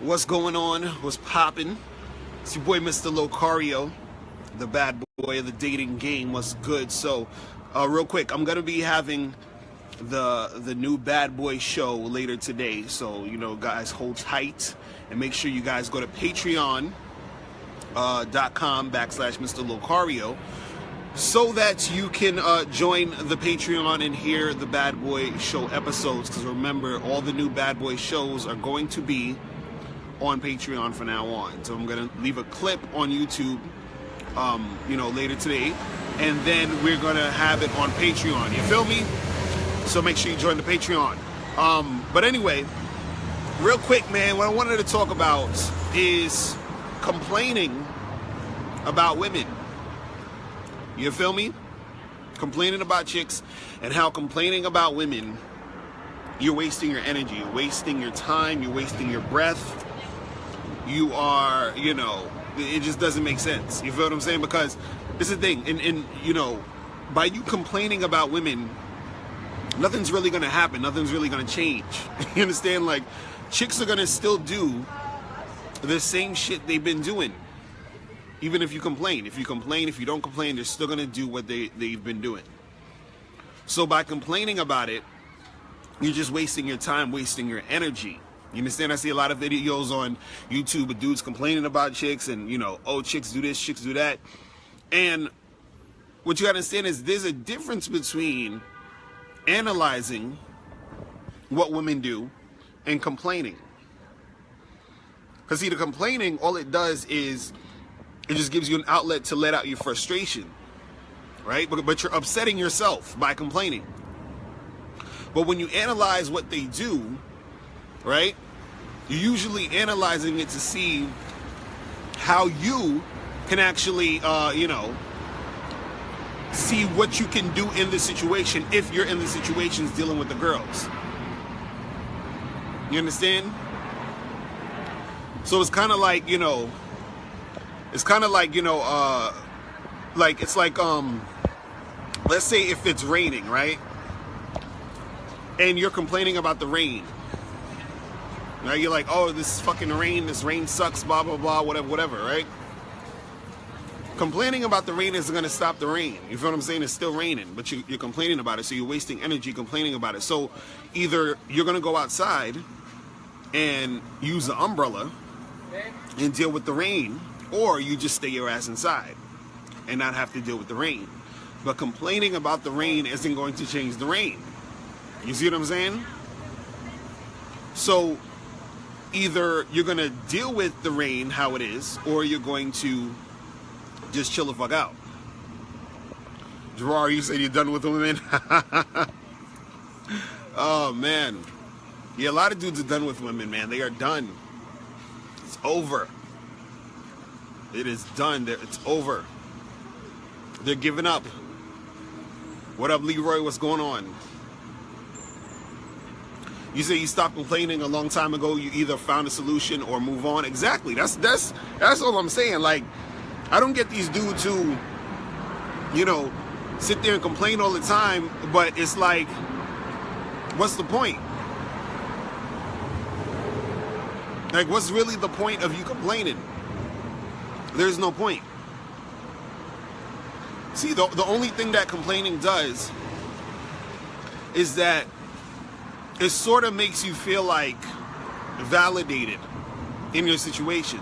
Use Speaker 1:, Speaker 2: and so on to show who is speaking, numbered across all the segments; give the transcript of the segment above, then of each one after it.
Speaker 1: What's going on? What's poppin'? It's your boy Mr. Locario, the bad boy of the dating game. What's good? So, real quick, I'm gonna be having the new Bad Boy show later today. So, guys, hold tight and make sure you guys go to patreon.com/Mr. Locario so that you can join the Patreon and hear the Bad Boy show episodes. Because remember, all the new Bad Boy shows are going to be on Patreon from now on. So I'm gonna leave a clip on YouTube later today, and then we're gonna have it on Patreon. You feel me? So make sure you join the Patreon. But anyway, real quick, man, what I wanted to talk about is complaining about women. You feel me? Complaining about chicks, and how complaining about women, you're wasting your energy, you're wasting your time, you're wasting your breath. You are, it just doesn't make sense. You feel what I'm saying? Because this is the thing, and by you complaining about women, nothing's really gonna happen, nothing's really gonna change. You understand? Like, chicks are gonna still do the same shit they've been doing. Even if you complain. If you complain, if you don't complain, they're still gonna do what they've been doing. So by complaining about it, you're just wasting your time, wasting your energy. You understand? I see a lot of videos on YouTube of dudes complaining about chicks and, oh, chicks do this, chicks do that. And what you gotta understand is there's a difference between analyzing what women do and complaining. Because see, the complaining, all it does is it just gives you an outlet to let out your frustration, right? But you're upsetting yourself by complaining. But when you analyze what they do, right, you're usually analyzing it to see how you can actually, see what you can do in the situation if you're in the situations dealing with the girls. You understand? So it's kind of like, let's say if it's raining, right? And you're complaining about the rain. Now you're like, oh, this fucking rain, this rain sucks, blah, blah, blah, whatever, right? Complaining about the rain isn't going to stop the rain. You feel what I'm saying? It's still raining, but you're complaining about it, so you're wasting energy complaining about it. So either you're going to go outside and use the umbrella and deal with the rain, or you just stay your ass inside and not have to deal with the rain. But complaining about the rain isn't going to change the rain. You see what I'm saying? So either you're going to deal with the rain how it is, or you're going to just chill the fuck out. Gerard, you said you're done with the women? Oh, man. Yeah, a lot of dudes are done with women, man. They are done. It's over. It is done. It's over. They're giving up. What up, Leroy? What's going on? You say you stopped complaining a long time ago. You either found a solution or move on. Exactly. That's all I'm saying. Like, I don't get these dudes who, sit there and complain all the time, but it's like, what's the point? Like, what's really the point of you complaining? There's no point. See, the only thing that complaining does is that it sort of makes you feel like validated in your situation.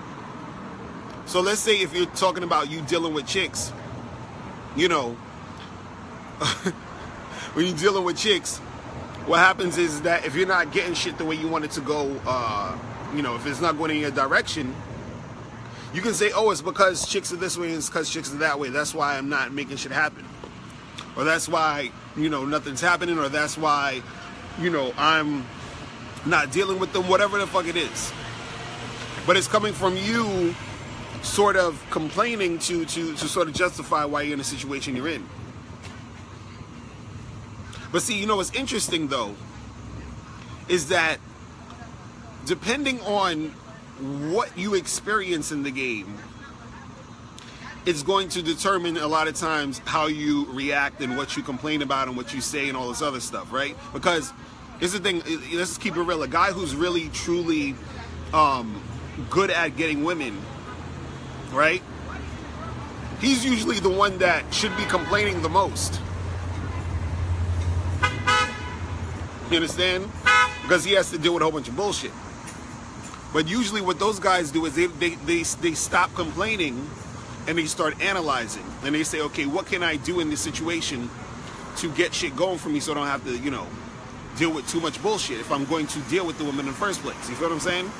Speaker 1: So let's say if you're talking about you dealing with chicks, when you're dealing with chicks, what happens is that if you're not getting shit the way you want it to go, if it's not going in your direction, you can say, oh, it's because chicks are this way and it's because chicks are that way. That's why I'm not making shit happen. Or that's why, nothing's happening. Or that's why, I'm not dealing with them, whatever the fuck it is. But it's coming from you sort of complaining to sort of justify why you're in the situation you're in. But see, what's interesting, though, is that depending on what you experience in the game, it's going to determine a lot of times how you react and what you complain about and what you say and all this other stuff, right? Because here's the thing, let's keep it real. A guy who's really truly good at getting women, right? He's usually the one that should be complaining the most. You understand? Because he has to deal with a whole bunch of bullshit. But usually what those guys do is they stop complaining and they start analyzing. And they say, okay, what can I do in this situation to get shit going for me so I don't have to, you know, deal with too much bullshit if I'm going to deal with the woman in the first place. You feel what I'm saying?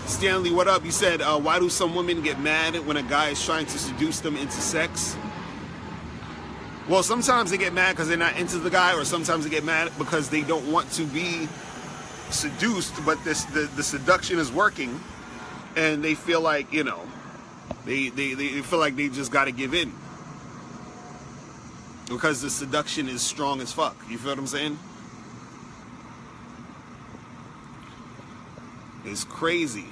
Speaker 1: Stanley, what up? You said, why do some women get mad when a guy is trying to seduce them into sex? Well, sometimes they get mad because they're not into the guy, or sometimes they get mad because they don't want to be seduced, but the seduction is working, and they feel like, you know, they feel like they just got to give in because the seduction is strong as fuck. You feel what I'm saying? It's crazy.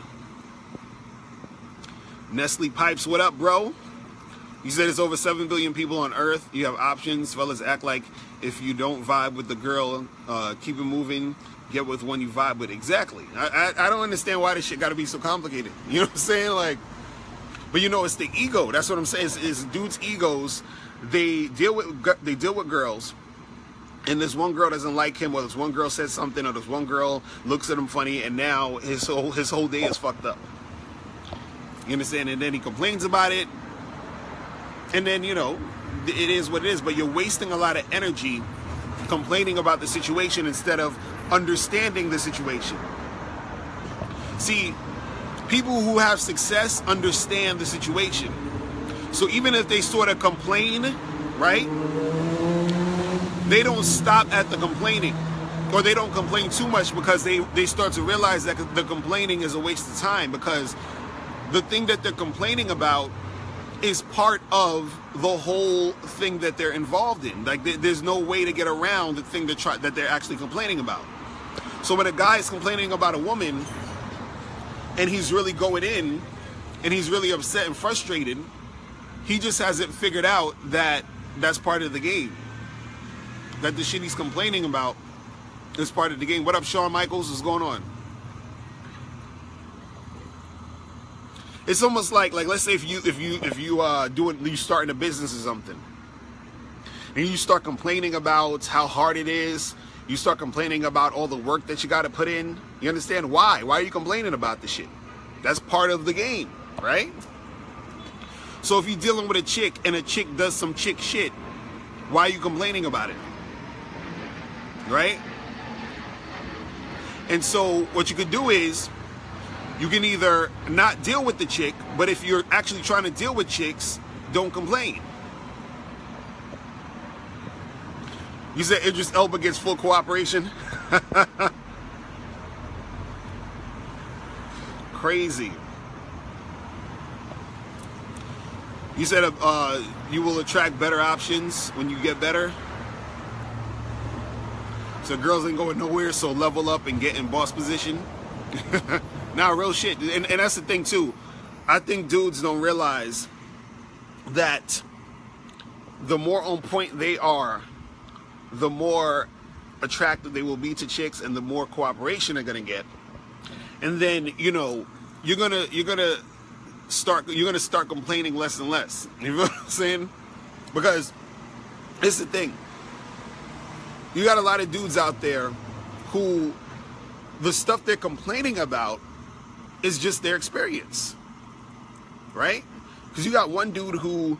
Speaker 1: Nestle Pipes, what up, bro? You said it's over 7 billion people on Earth. You have options. Fellas, act like if you don't vibe with the girl, keep it moving. Get with one you vibe with. Exactly. I don't understand why this shit got to be so complicated. You know what I'm saying? Like, but you know, it's the ego. That's what I'm saying. It's dudes' egos. They deal with girls, and this one girl doesn't like him, or this one girl says something, or this one girl looks at him funny, and now his whole day is fucked up. You understand? And then he complains about it. And then, you know, it is what it is, but you're wasting a lot of energy complaining about the situation instead of understanding the situation. See, people who have success understand the situation. So even if they sort of complain, right, they don't stop at the complaining, or they don't complain too much, because they start to realize that the complaining is a waste of time, because the thing that they're complaining about is part of the whole thing that they're involved in. Like, there's no way to get around the thing that they're actually complaining about. So when a guy is complaining about a woman and he's really going in and he's really upset and frustrated, he just hasn't figured out that that's part of the game. That the shit he's complaining about is part of the game. What up, Shawn Michaels? What's going on? It's almost like let's say if you starting a business or something, and you start complaining about how hard it is, you start complaining about all the work that you got to put in. You understand why? Why are you complaining about this shit? That's part of the game, right? So if you're dealing with a chick and a chick does some chick shit, why are you complaining about it? Right? And so what you could do is, you can either not deal with the chick, but if you're actually trying to deal with chicks, don't complain. You said Idris Elba gets full cooperation? Crazy. You said you will attract better options when you get better. So girls ain't going nowhere, so level up and get in boss position. Nah, real shit. And that's the thing too. I think dudes don't realize that the more on point they are, the more attractive they will be to chicks, and the more cooperation they're gonna get. And then, you know, you're gonna start complaining less and less. You know what I'm saying? Because it's the thing. You got a lot of dudes out there who the stuff they're complaining about is just their experience, right? Because you got one dude who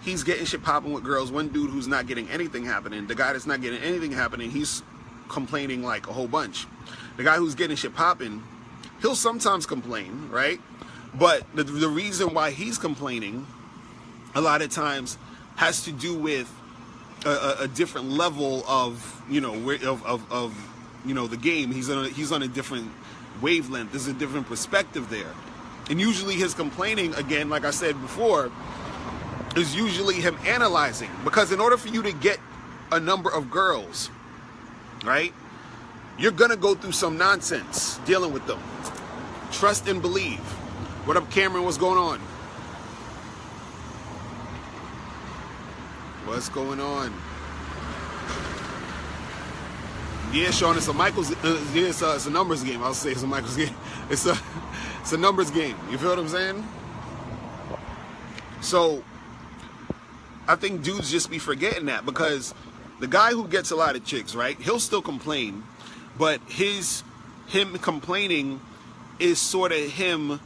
Speaker 1: he's getting shit popping with girls, one dude who's not getting anything happening. The guy that's not getting anything happening, he's complaining like a whole bunch. The guy who's getting shit popping, he'll sometimes complain, right? But the reason why he's complaining a lot of times has to do with a different level of, you know, of you know, the game. He's on a different wavelength. There's a different perspective there. And usually his complaining, again, like I said before, is usually him analyzing. Because in order for you to get a number of girls, right, you're gonna go through some nonsense dealing with them. Trust and believe. What up, Cameron? What's going on? What's going on? Yeah, Sean, it's a Michael's. Yeah, it's a numbers game. I'll say it's a Michael's game. It's a numbers game. You feel what I'm saying? So I think dudes just be forgetting that, because the guy who gets a lot of chicks, right? He'll still complain, but him complaining is sort of him,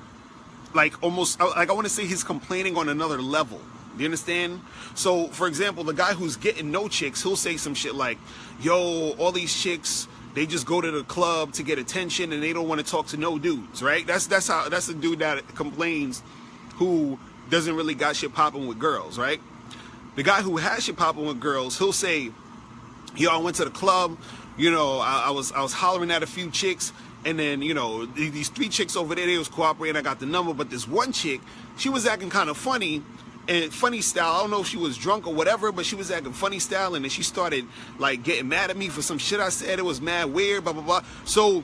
Speaker 1: like almost like, I want to say he's complaining on another level. You understand? So, for example, the guy who's getting no chicks, he'll say some shit like, yo, all these chicks, they just go to the club to get attention and they don't want to talk to no dudes, right? That's the dude that complains, who doesn't really got shit popping with girls, right? The guy who has shit popping with girls, he'll say, yo, I went to the club, you know, I was hollering at a few chicks, and then, you know, these 3 chicks over there, they was cooperating, I got the number, but this one chick, she was acting kind of funny, and funny style. I don't know if she was drunk or whatever, but she was acting funny style, and then she started like getting mad at me for some shit I said. It was mad weird, blah blah blah. So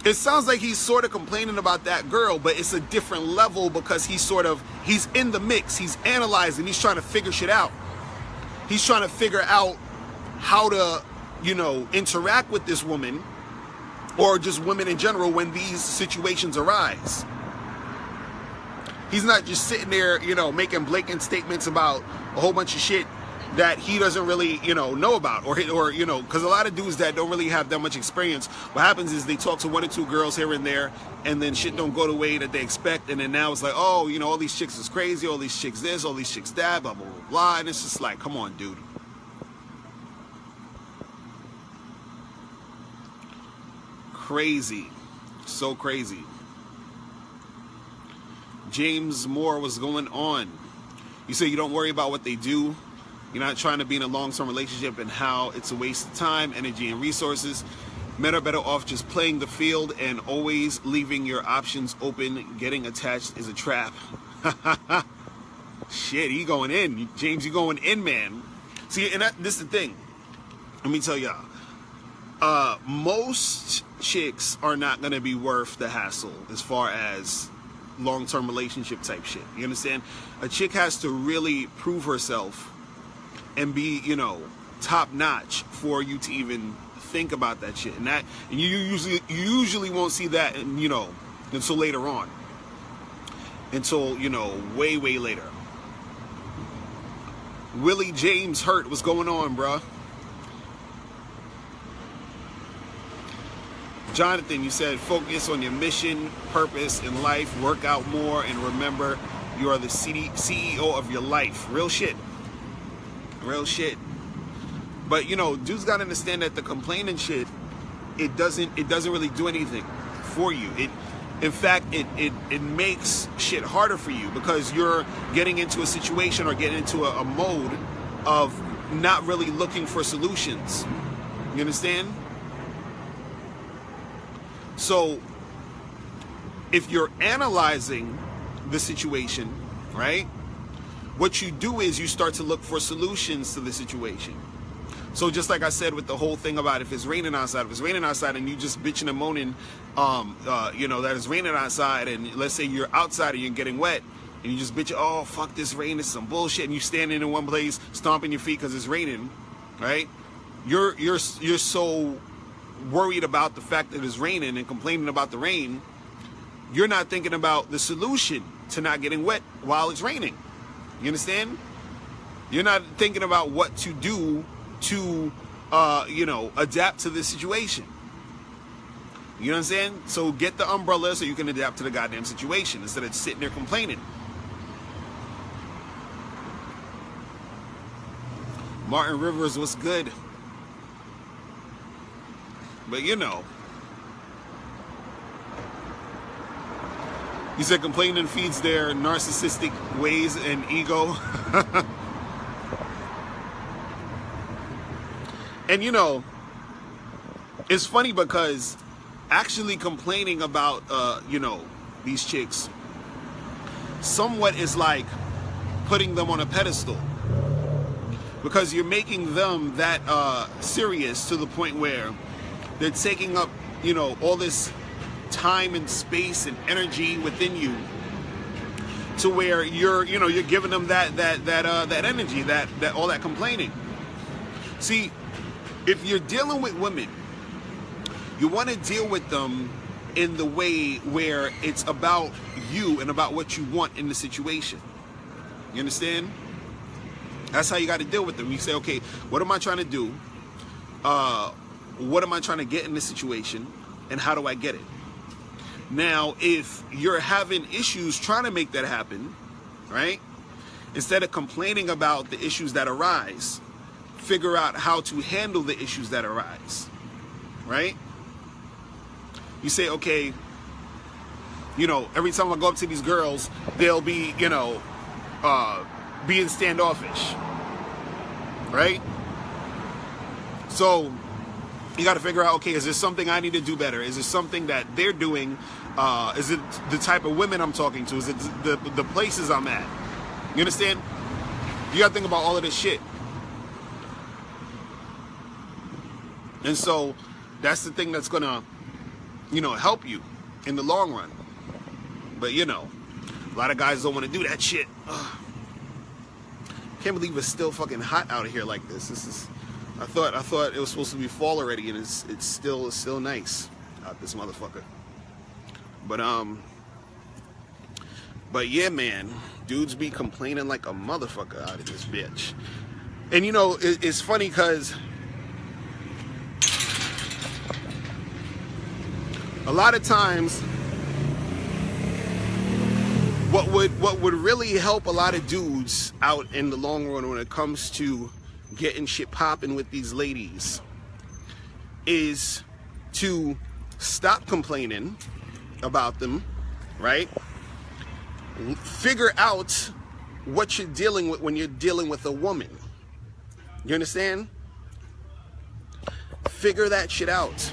Speaker 1: it sounds like he's sort of complaining about that girl, but it's a different level, because he's in the mix, he's analyzing, he's trying to figure shit out. He's trying to figure out how to, you know, interact with this woman, or just women in general, when these situations arise. He's not just sitting there, you know, making blatant statements about a whole bunch of shit that he doesn't really, you know about, or you know, because a lot of dudes that don't really have that much experience, what happens is they talk to 1 or 2 girls here and there, and then shit don't go the way that they expect, and then now it's like, oh, you know, all these chicks is crazy, all these chicks this, all these chicks that, blah blah blah blah, and it's just like, come on, dude. Crazy, so crazy. James Moore, what's going on? You say you don't worry about what they do. You're not trying to be in a long-term relationship, and how it's a waste of time, energy, and resources. Men are better off just playing the field and always leaving your options open. Getting attached is a trap. Shit, he going in. James, you going in, man. See, and this is the thing. Let me tell y'all. Most chicks are not going to be worth the hassle as far as long-term relationship type shit. You understand? A chick has to really prove herself and be, you know, top notch for you to even think about that shit. And you usually won't see that, you know, until later on. Until, you know, way later. Willie James Hurt, what's going on, bruh? Jonathan, you said focus on your mission, purpose in life, work out more, and remember you are the CEO of your life. Real shit. Real shit. But, you know, dudes gotta understand that the complaining shit, it doesn't really do anything for you. In fact, it makes shit harder for you, because you're getting into a situation or getting into a mode of not really looking for solutions. You understand? So if you're analyzing the situation, right, what you do is you start to look for solutions to the situation. So just like I said with the whole thing about if it's raining outside and you just bitching and moaning, you know, that it's raining outside, and let's say you're outside and you're getting wet, and you just bitch, oh, fuck this rain, this is some bullshit, and you standing in one place stomping your feet because it's raining, right? You're so worried about the fact that it's raining and complaining about the rain, you're not thinking about the solution to not getting wet while it's raining. You understand? You're not thinking about what to do to, you know, adapt to this situation. You know what I'm saying? So get the umbrella so you can adapt to the goddamn situation instead of sitting there complaining. Martin Rivers, what's good? But you know, you said complaining feeds their narcissistic ways and ego. And you know, it's funny because actually complaining about, you know, these chicks somewhat is like putting them on a pedestal, because you're making them that serious to the point where they're taking up, you know, all this time and space and energy within you, to where you're giving them that energy, that all that complaining. See, if you're dealing with women, you want to deal with them in the way where it's about you and about what you want in the situation. You understand? That's how you got to deal with them. You say, okay, what am I trying to do? What am I trying to get in this situation? And how do I get it? Now, if you're having issues trying to make that happen, right? Instead of complaining about the issues that arise, figure out how to handle the issues that arise, right? You say, okay, you know, every time I go up to these girls, they'll be, you know, being standoffish, right? So you got to figure out, okay, is there something I need to do better? Is it something that they're doing? Is it the type of women I'm talking to? Is it the places I'm at? You understand? You got to think about all of this shit. And so that's the thing that's going to, you know, help you in the long run. But, you know, a lot of guys don't want to do that shit. Ugh. Can't believe it's still fucking hot out here like this. This is, I thought it was supposed to be fall already, and it's still nice out this motherfucker. But yeah, man, dudes be complaining like a motherfucker out of this bitch. And you know, it's funny because a lot of times what would really help a lot of dudes out in the long run when it comes to getting shit popping with these ladies is to stop complaining about them, right? Figure out what you're dealing with when you're dealing with a woman. You understand? Figure that shit out.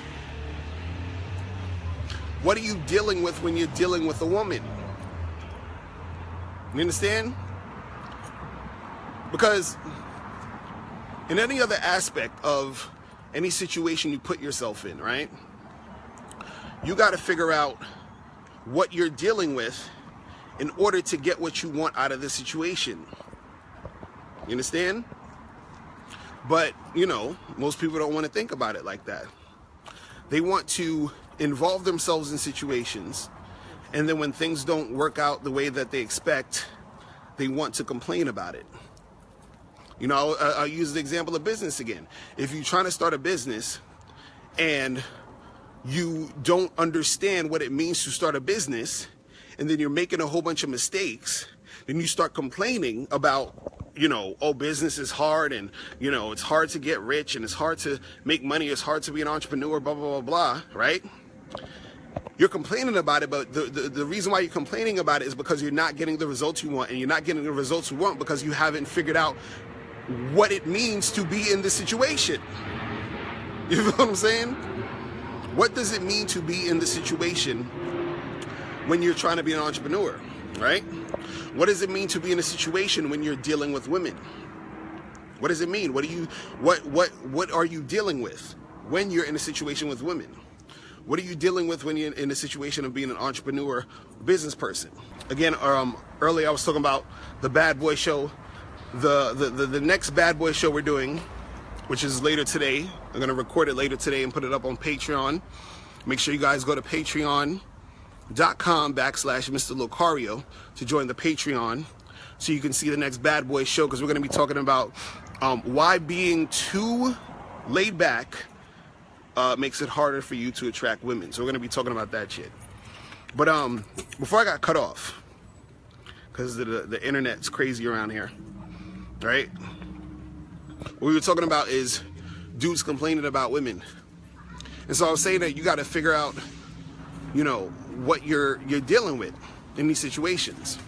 Speaker 1: What are you dealing with when you're dealing with a woman? You understand? Because in any other aspect of any situation you put yourself in, right? You got to figure out what you're dealing with in order to get what you want out of the situation. You understand? But, you know, most people don't want to think about it like that. They want to involve themselves in situations, and then when things don't work out the way that they expect, they want to complain about it. You know, I'll use the example of business again. If you're trying to start a business and you don't understand what it means to start a business, and then you're making a whole bunch of mistakes, then you start complaining about, you know, oh, business is hard, and, you know, it's hard to get rich, and it's hard to make money, it's hard to be an entrepreneur, blah, blah, blah, blah, right? You're complaining about it, but the reason why you're complaining about it is because you're not getting the results you want, and you're not getting the results you want because you haven't figured out what it means to be in this situation. You know what I'm saying? What does it mean to be in the situation when you're trying to be an entrepreneur, right? What does it mean to be in a situation when you're dealing with women? What does it mean? What are you dealing with when you're in a situation with women? What are you dealing with when you're in a situation of being an entrepreneur, business person? Again, earlier I was talking about the Bad Boy Show. The next Bad Boy Show we're doing, which is later today. I'm going to record it later today and put it up on Patreon. Make sure you guys go to patreon.com/Mr. Locario to join the Patreon so you can see the next Bad Boy Show, because we're going to be talking about why being too laid back makes it harder for you to attract women. So we're going to be talking about that shit. But before I got cut off, because the internet's crazy around here, right? What we were talking about is dudes complaining about women. And so I was saying that you got to figure out, you know, what you're dealing with in these situations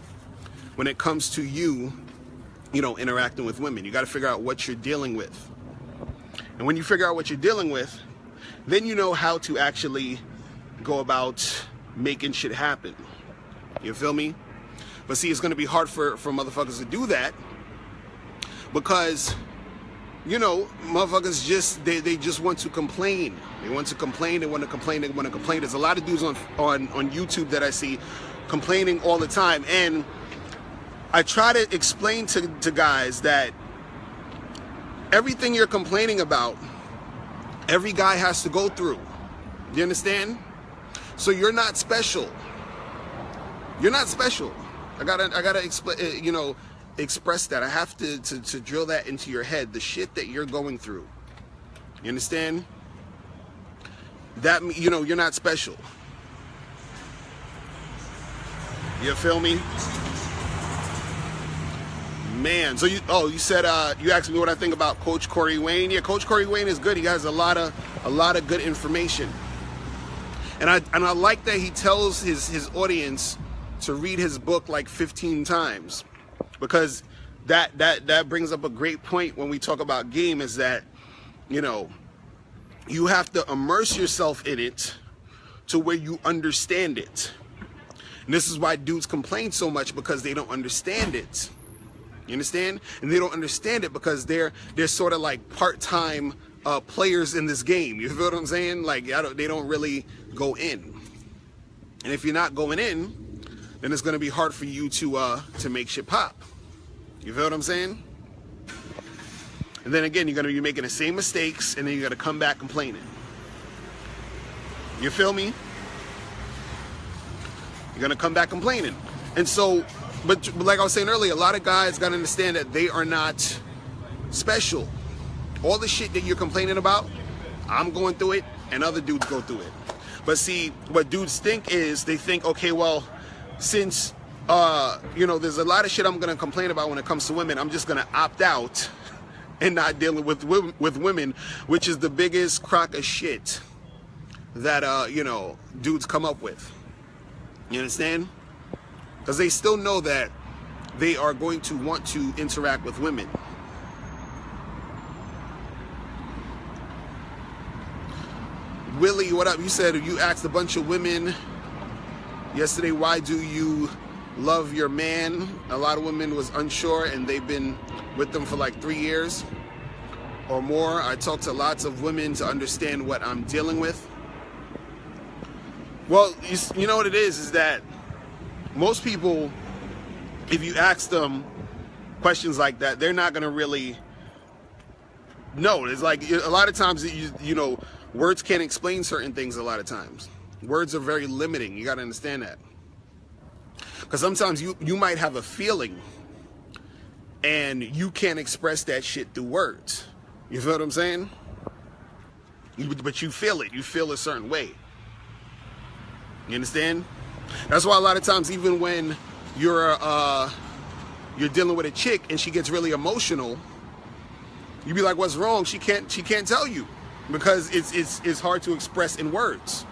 Speaker 1: when it comes to you know, interacting with women. You got to figure out what you're dealing with. And when you figure out what you're dealing with, then you know how to actually go about making shit happen. You feel me? But see, it's going to be hard for motherfuckers to do that because, you know, motherfuckers they just want to complain. They want to complain, they want to complain, they want to complain. There's a lot of dudes on YouTube that I see complaining all the time. And I try to explain to guys that everything you're complaining about Every guy has to go through. You understand? So you're not special. You're not special. I gotta express that. I have to drill that into your head. The shit that you're going through. You understand? That, you're not special. You feel me? Man, so you said you asked me what I think about Coach Corey Wayne. Yeah, Coach Corey Wayne is good. He has a lot of good information, and I like that he tells his audience to read his book like 15 times, because that brings up a great point when we talk about game, is that you have to immerse yourself in it to where you understand it. And this is why dudes complain so much, because they don't understand it. You understand? And they don't understand it because they're sort of like part-time players in this game. You feel what I'm saying? Like, they don't really go in. And if you're not going in, then it's going to be hard for you to make shit pop. You feel what I'm saying? And then again, you're going to be making the same mistakes, and then you're going to come back complaining. You feel me? You're going to come back complaining. And so, but like I was saying earlier, a lot of guys got to understand that they are not special. All the shit that you're complaining about, I'm going through it, and other dudes go through it. But see, what dudes think is, they think, okay, well, since, there's a lot of shit I'm going to complain about when it comes to women, I'm just going to opt out and not dealing with women, which is the biggest crock of shit that, dudes come up with. You understand? Because they still know that they are going to want to interact with women. Willie, what up? You said you asked a bunch of women yesterday, why do you love your man? A lot of women was unsure, and they've been with them for like 3 years or more. I talked to lots of women to understand what I'm dealing with. Well, you know what it is that most people, if you ask them questions like that, they're not going to really know. It's like a lot of times, words can't explain certain things a lot of times. Words are very limiting. You got to understand that. Because sometimes you might have a feeling and you can't express that shit through words. You feel what I'm saying? But you feel it. You feel a certain way. You understand? That's why a lot of times, even when you're dealing with a chick and she gets really emotional, you be like, "What's wrong?" She can't tell you, because it's hard to express in words.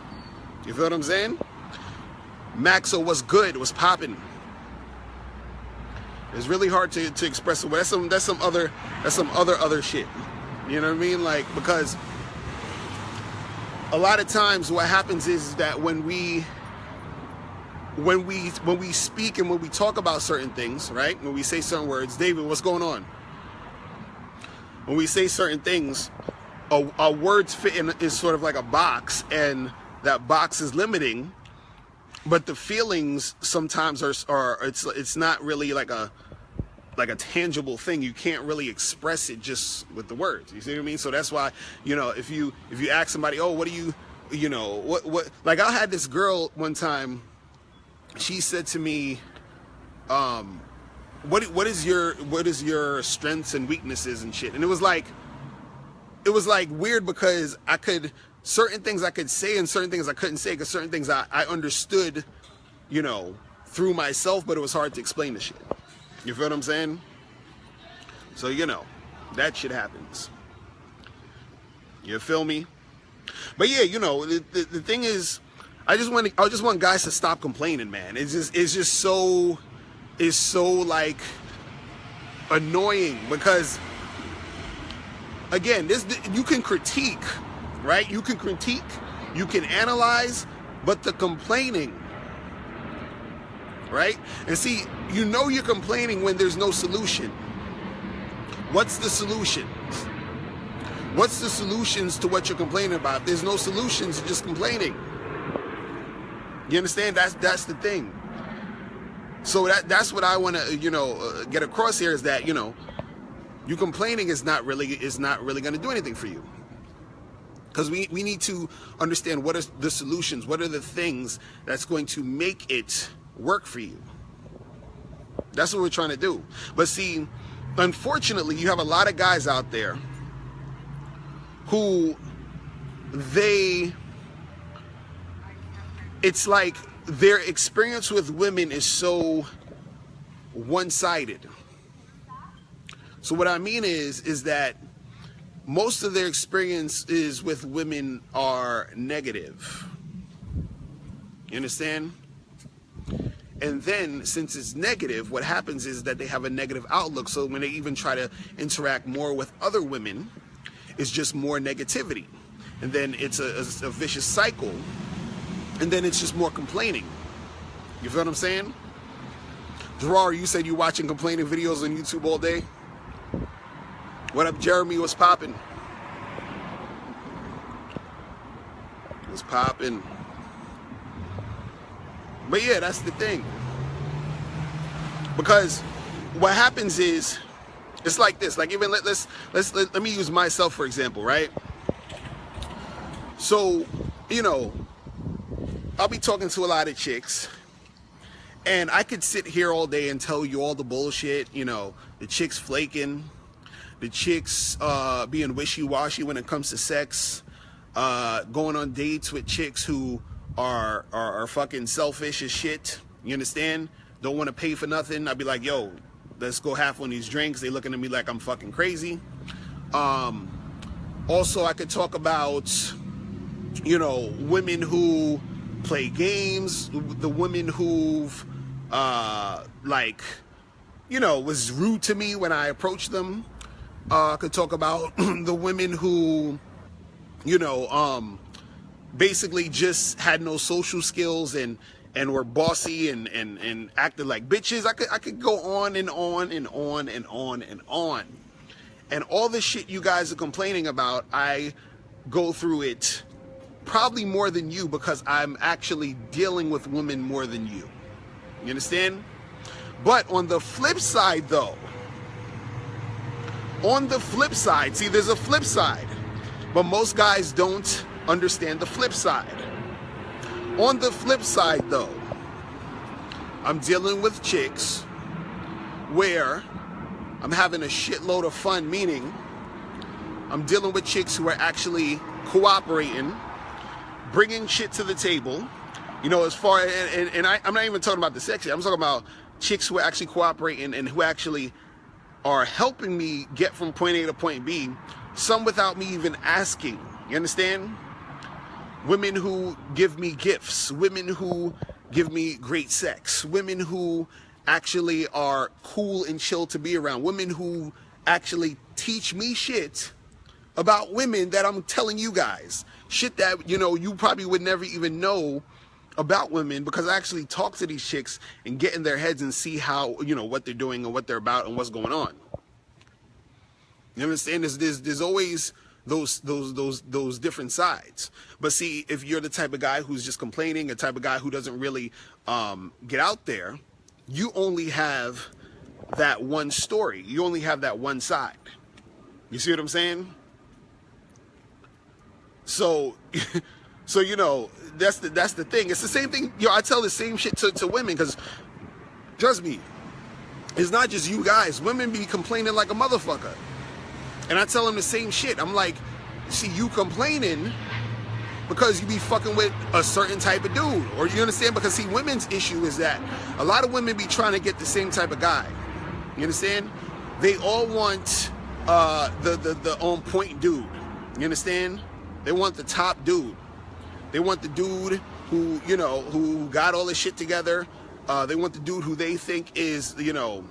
Speaker 1: You feel what I'm saying? Maxo was good, was popping. It's really hard to express it. That's some other shit. You know what I mean? Like, because a lot of times what happens is that when we speak and when we talk about certain things, right? When we say certain words, David, what's going on? When we say certain things, our words fit in is sort of like a box, and that box is limiting. But the feelings sometimes are it's not really like a tangible thing. You can't really express it just with the words. You see what I mean? So that's why, if you ask somebody, oh, what do you what like, I had this girl one time. She said to me, what is your strengths and weaknesses and shit? And it was like weird, because certain things I could say and certain things I couldn't say, because certain things I understood, through myself, but it was hard to explain the shit. You feel what I'm saying? So, that shit happens. You feel me? But yeah, the thing is, I just want guys to stop complaining, man. It's just so like annoying, because again, you can critique, right? You can critique, you can analyze, but the complaining, right? And see, you're complaining when there's no solution. What's the solution? What's the solutions to what you're complaining about? If there's no solutions, you're just complaining. You understand? That's the thing. So that's what I want to get across here, is that you complaining is not really going to do anything for you. Because we need to understand what are the solutions, what are the things that's going to make it work for you. That's what we're trying to do. But see, unfortunately, you have a lot of guys out there who it's like their experience with women is so one-sided. So what I mean is that most of their experiences with women are negative. You understand? And then, since it's negative, what happens is that they have a negative outlook. So when they even try to interact more with other women, it's just more negativity. And then it's a vicious cycle. And then it's just more complaining. You feel what I'm saying? Gerard, you said you're watching complaining videos on YouTube all day? What up, Jeremy? What's popping? What's popping? But yeah, that's the thing. Because what happens is, it's like this. Like even let me use myself for example, right? So, you know, I'll be talking to a lot of chicks, and I could sit here all day and tell you all the bullshit. You know, the chicks flaking. The chicks being wishy-washy when it comes to sex, going on dates with chicks who are fucking selfish as shit. You understand? Don't want to pay for nothing. I'd be like, yo, let's go half on these drinks. They looking at me like I'm fucking crazy. Also, I could talk about, you know, women who play games, the women who've like, you know, was rude to me when I approached them. I could talk about the women who, you know, basically just had no social skills and were bossy and acted like bitches. I could go on and on and on and on and on. And all the shit you guys are complaining about, I go through it probably more than you because I'm actually dealing with women more than you. You understand? But on the flip side though, see, there's a flip side, but most guys don't understand the flip side. On the flip side, though, I'm dealing with chicks where I'm having a shitload of fun, meaning I'm dealing with chicks who are actually cooperating, bringing shit to the table, you know, as far, and I'm not even talking about the sex, I'm talking about chicks who are actually cooperating and who actually are helping me get from point A to point B, some without me even asking. You understand? Women who give me gifts, women who give me great sex, women who actually are cool and chill to be around, women who actually teach me shit about women that I'm telling you guys. Shit that, you know, you probably would never even know about women, because I actually talk to these chicks and get in their heads and see how, you know, what they're doing and what they're about and what's going on. You understand? There's always those different sides. But see, if you're the type of guy who's just complaining, a type of guy who doesn't really get out there, you only have that one story. You only have that one side. You see what I'm saying? So you know, that's the thing. It's the same thing. You know, I tell the same shit to women, because trust me, it's not just you guys. Women be complaining like a motherfucker, and I tell them the same shit. I'm like, see, you complaining because you be fucking with a certain type of dude, or you understand? Because see, women's issue is that a lot of women be trying to get the same type of guy. You understand? They all want the on point dude. You understand? They want the top dude. They want the dude who, you know, who got all this shit together. They want the dude who they think is, you know,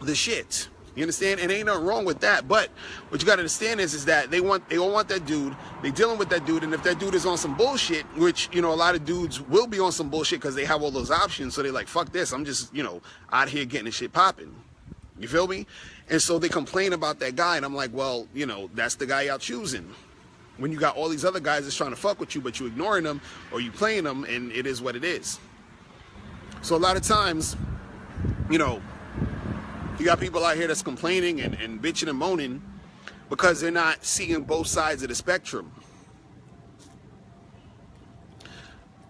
Speaker 1: the shit. You understand? And ain't nothing wrong with that. But what you got to understand is that they all want that dude. They dealing with that dude. And if that dude is on some bullshit, which, you know, a lot of dudes will be on some bullshit because they have all those options. So they're like, fuck this. I'm just, you know, out here getting this shit popping. You feel me? And so they complain about that guy. And I'm like, well, you know, that's the guy y'all choosing. When you got all these other guys that's trying to fuck with you, but you ignoring them or you playing them, and it is what it is. So a lot of times, you know, you got people out here that's complaining and bitching and moaning because they're not seeing both sides of the spectrum.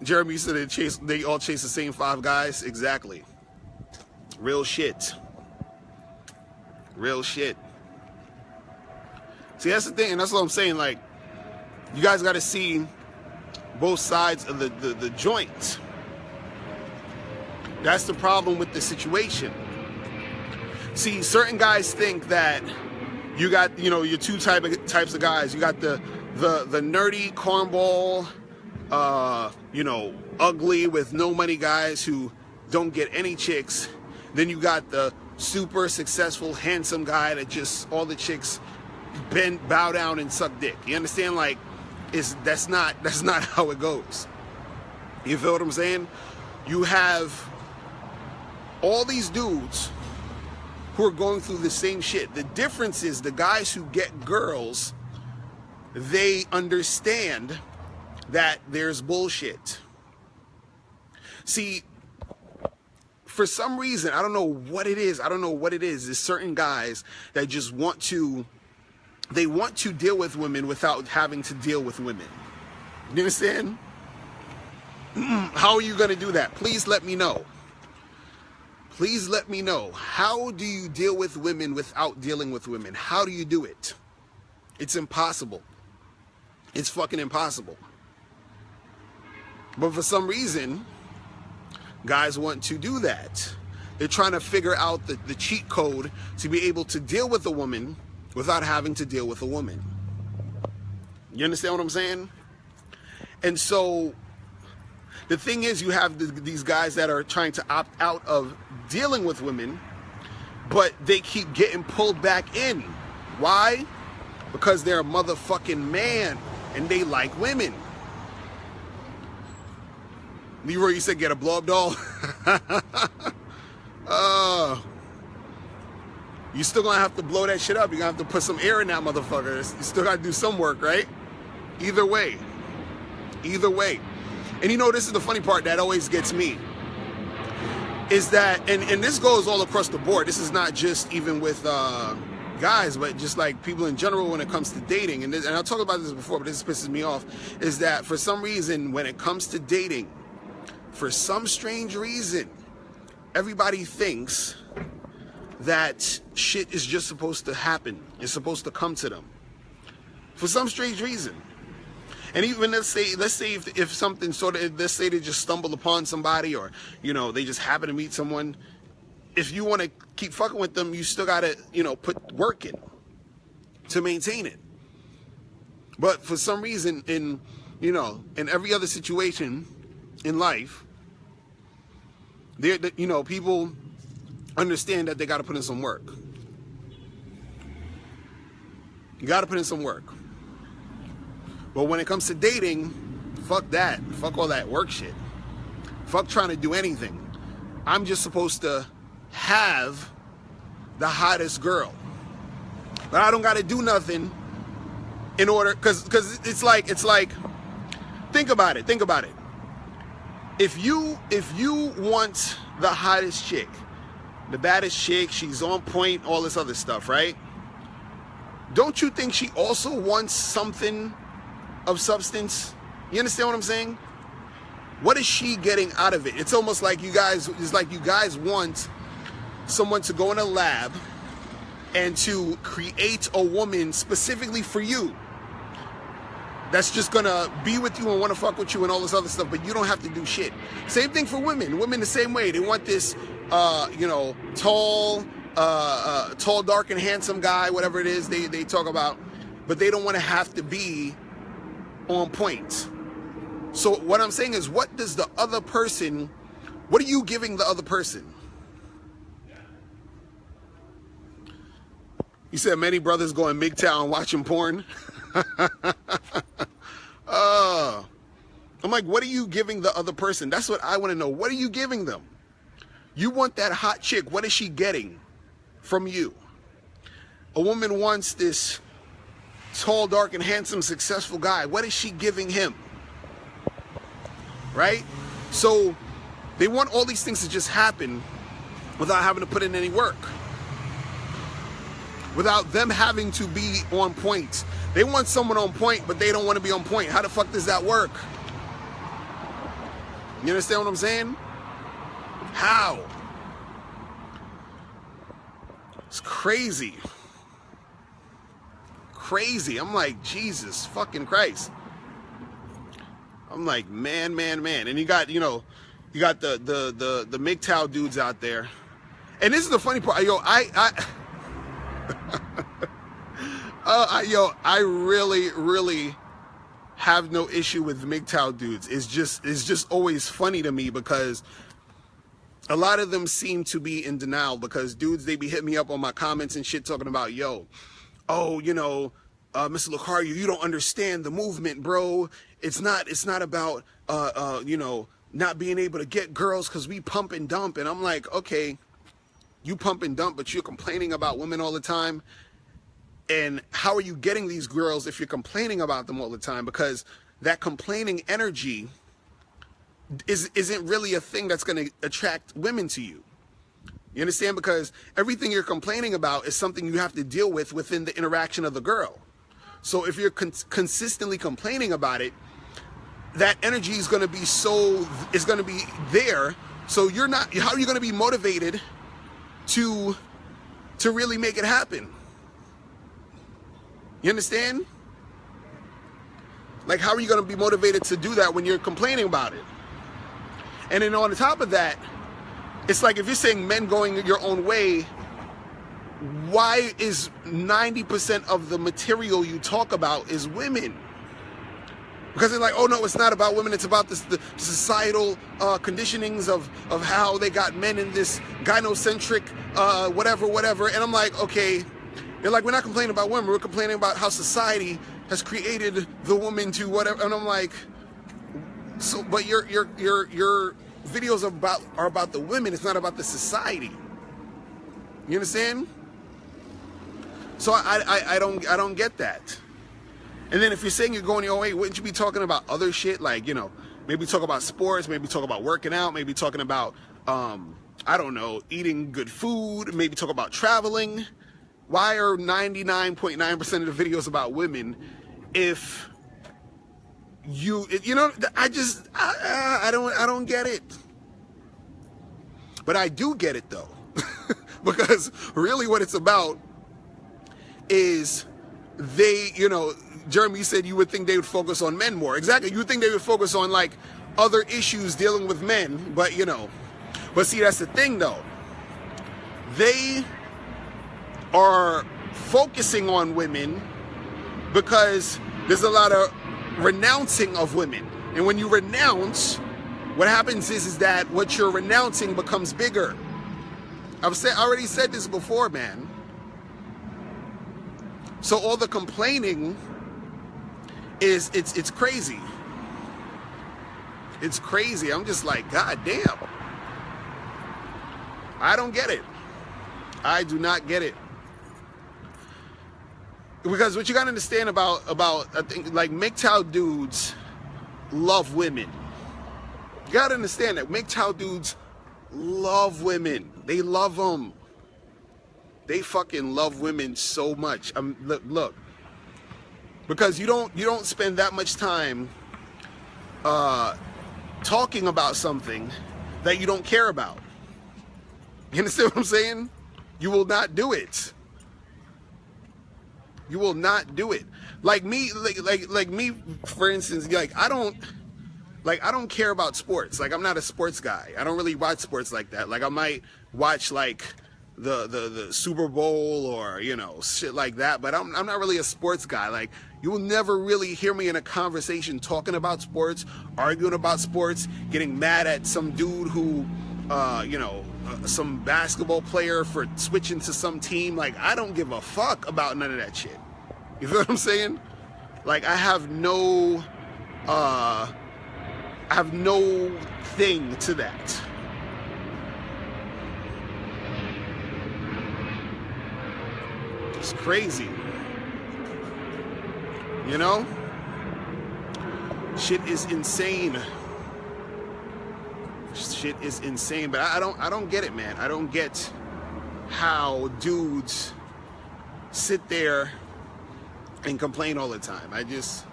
Speaker 1: Jeremy said they all chase the same 5 guys. Exactly. Real shit. Real shit. See, that's the thing, and that's what I'm saying. Like, you guys got to see both sides of the joint. That's the problem with the situation. See, certain guys think that you got, your 2 types of guys. You got the nerdy cornball, ugly with no money guys who don't get any chicks. Then you got the super successful, handsome guy that just all the chicks bow down and suck dick. You understand? Like, that's not how it goes. You feel what I'm saying? You have all these dudes who are going through the same shit. The difference is the guys who get girls, they understand that there's bullshit. See, for some reason, I don't know what it is. There's certain guys that just want to deal with women without having to deal with women. You understand? How are you going to do that? Please let me know. Please let me know. How do you deal with women without dealing with women? How do you do it? It's impossible. It's fucking impossible. But for some reason, guys want to do that. They're trying to figure out the cheat code to be able to deal with a woman without having to deal with a woman. You understand what I'm saying? And so the thing is, you have these guys that are trying to opt out of dealing with women, but they keep getting pulled back in. Why? Because they're a motherfucking man and they like women. Leroy, you said get a blow-up doll? You still gonna have to blow that shit up. You're gonna have to put some air in that motherfucker. You still gotta do some work, right? Either way. Either way. And this is the funny part that always gets me. Is that, and this goes all across the board. This is not just even with guys, but just like people in general when it comes to dating. And I'll talk about this before, but this pisses me off. Is that for some reason, when it comes to dating, for some strange reason, everybody thinks that shit is just supposed to happen. It's supposed to come to them. For some strange reason. And even let's say if something let's say they just stumble upon somebody, or, they just happen to meet someone. If you want to keep fucking with them, you still got to, put work in to maintain it. But for some reason, in every other situation in life, people understand that they got to put in some work. You got to put in some work. But when it comes to dating, fuck that. Fuck all that work shit. Fuck trying to do anything. I'm just supposed to have the hottest girl. But I don't got to do nothing in order, because it's like, think about it. If you want the hottest chick, the baddest chick, she's on point, all this other stuff, right? Don't you think she also wants something of substance? You understand what I'm saying? What is she getting out of it? It's almost like you guys want someone to go in a lab and to create a woman specifically for you, that's just gonna be with you and want to fuck with you and all this other stuff, but you don't have to do shit. Same thing for women. Women the same way. They want this, tall, dark and handsome guy, whatever it is they talk about, but they don't want to have to be on point. So what I'm saying is, what are you giving the other person? You said many brothers go in MGTOW watching porn. I'm like, what are you giving the other person? That's what I want to know. What are you giving them? You want that hot chick. What is she getting from you? A woman wants this tall, dark, and handsome, successful guy. What is she giving him? Right? So they want all these things to just happen without having to put in any work. Without them having to be on point. They want someone on point, but they don't want to be on point. How the fuck does that work? You understand what I'm saying? How? It's crazy. Crazy. I'm like, Jesus fucking Christ. I'm like, man. And you got, you know, you got the MGTOW dudes out there. And this is the funny part. Yo, I really have no issue with MGTOW dudes. It's just always funny to me because a lot of them seem to be in denial, because dudes, they be hitting me up on my comments and shit talking about, yo, oh, you know, Mr. Lucario, you don't understand the movement, bro. It's not about, you know, not being able to get girls because we pump and dump. And I'm like, okay, you pump and dump, but you're complaining about women all the time. And how are you getting these girls if you're complaining about them all the time? Because that complaining energy isn't really a thing that's going to attract women to you. You understand? Because everything you're complaining about is something you have to deal with within the interaction of the girl. So if you're consistently complaining about it, that energy is going to be there. So you're not, how are you going to be motivated to really make it happen? You understand? Like, how are you going to be motivated to do that when you're complaining about it? And then on the top of that, it's like if you're saying men going your own way, why is 90% of the material you talk about is women? Because they're like, oh no, it's not about women, it's about the societal conditionings of how they got men in this gynocentric whatever. And I'm like, okay, they're like, we're not complaining about women, we're complaining about how society has created the woman to whatever. And I'm like, so, but your videos are about the women, it's not about the society. You understand? So I don't get that. And then if you're saying you're going your own way, wouldn't you be talking about other shit? Like, you know, maybe talk about sports, maybe talk about working out, maybe talking about, I don't know, eating good food, maybe talk about traveling. Why are 99.9% of the videos about women if you know, I don't get it. But I do get it though. Because really what it's about is they, you know, Jeremy, you said you would think they would focus on men more. Exactly. You would think they would focus on like other issues dealing with men, but you know, but see, that's the thing though. They are focusing on women because there's a lot of renouncing of women. And when you renounce, what happens is that what you're renouncing becomes bigger. I already said this before, man. So all the complaining is, it's crazy. It's crazy. I'm just like, God damn. I don't get it. I do not get it. Because what you gotta understand about I think like MGTOW dudes love women. You gotta understand that MGTOW dudes love women. They love them. They fucking love women so much. Look, because you don't spend that much time talking about something that you don't care about. You understand what I'm saying? You will not do it. You will not do it. Like me, like me, for instance, like I don't care about sports. Like I'm not a sports guy. I don't really watch sports like that. Like I might watch like the Super Bowl or, you know, shit like that, but I'm not really a sports guy. Like you will never really hear me in a conversation talking about sports, arguing about sports, getting mad at some dude who you know, some basketball player for switching to some team. Like I don't give a fuck about none of that shit. You feel what I'm saying? Like I have no thing to that. It's crazy. You know? Shit is insane. Shit is insane. But I don't get it, man. I don't get how dudes sit there and complain all the time. I just,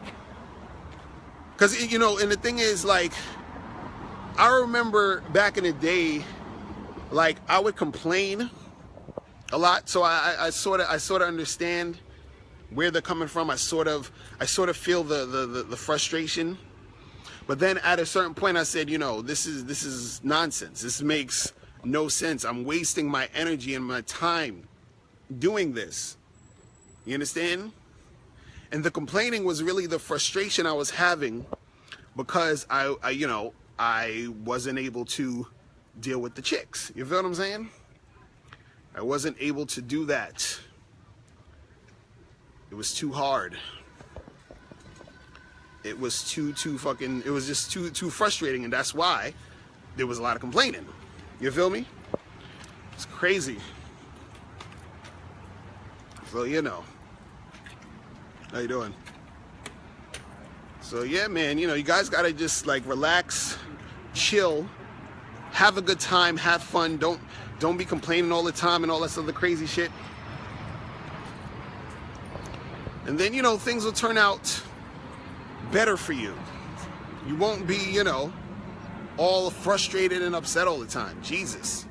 Speaker 1: because, you know, and the thing is, like, I remember back in the day, like I would complain a lot, so I sort of understand where they're coming from. I sort of feel the frustration. But then at a certain point I said, you know, this is nonsense. This makes no sense. I'm wasting my energy and my time doing this. You understand? And the complaining was really the frustration I was having because I wasn't able to deal with the chicks. You feel what I'm saying? I wasn't able to do that. It was too hard. It was it was just too frustrating, and that's why there was a lot of complaining. You feel me? It's crazy. So, you know. How you doing? So, yeah, man, you know, you guys gotta just, like, relax, chill, have a good time, have fun. Don't be complaining all the time and all that other crazy shit. And then, you know, things will turn out better for you. You won't be, you know, all frustrated and upset all the time. Jesus.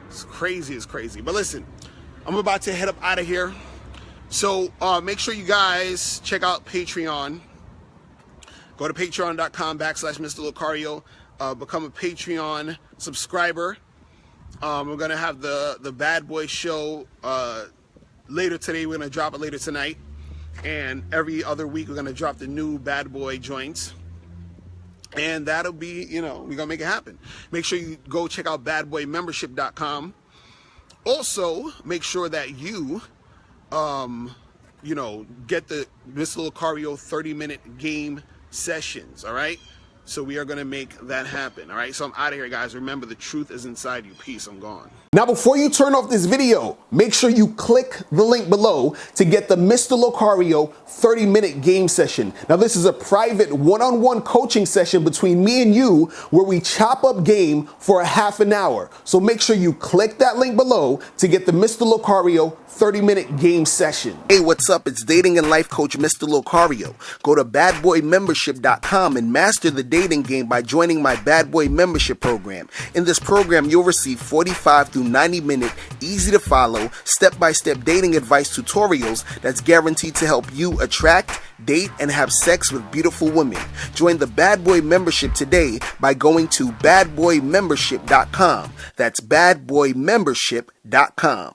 Speaker 1: It's crazy. But listen, I'm about to head up out of here. So make sure you guys check out Patreon. Go to patreon.com/Mr. Locario. Become a Patreon subscriber. We're going to have the Bad Boy show later today. We're going to drop it later tonight. And every other week, we're going to drop the new Bad Boy joints. And that'll be, you know, we're going to make it happen. Make sure you go check out badboymembership.com. Also, make sure that you, you know, get the Mr. Locario 30-minute game sessions, all right? So we are going to make that happen, all right? So I'm out of here, guys. Remember, the truth is inside you. Peace. I'm gone. Now, before you turn off this video, make sure you click the link below to get the Mr. Locario 30-minute game session. Now, this is a private one-on-one coaching session between me and you where we chop up game for a half an hour. So make sure you click that link below to get the Mr. Locario 30-minute game session. Hey, what's up? It's dating and life coach Mr. Locario. Go to badboymembership.com and master the dating game by joining my Bad Boy membership program. In this program, you'll receive 45 through 90-minute, easy-to-follow, step-by-step dating advice tutorials that's guaranteed to help you attract, date, and have sex with beautiful women. Join the Bad Boy membership today by going to badboymembership.com. That's badboymembership.com.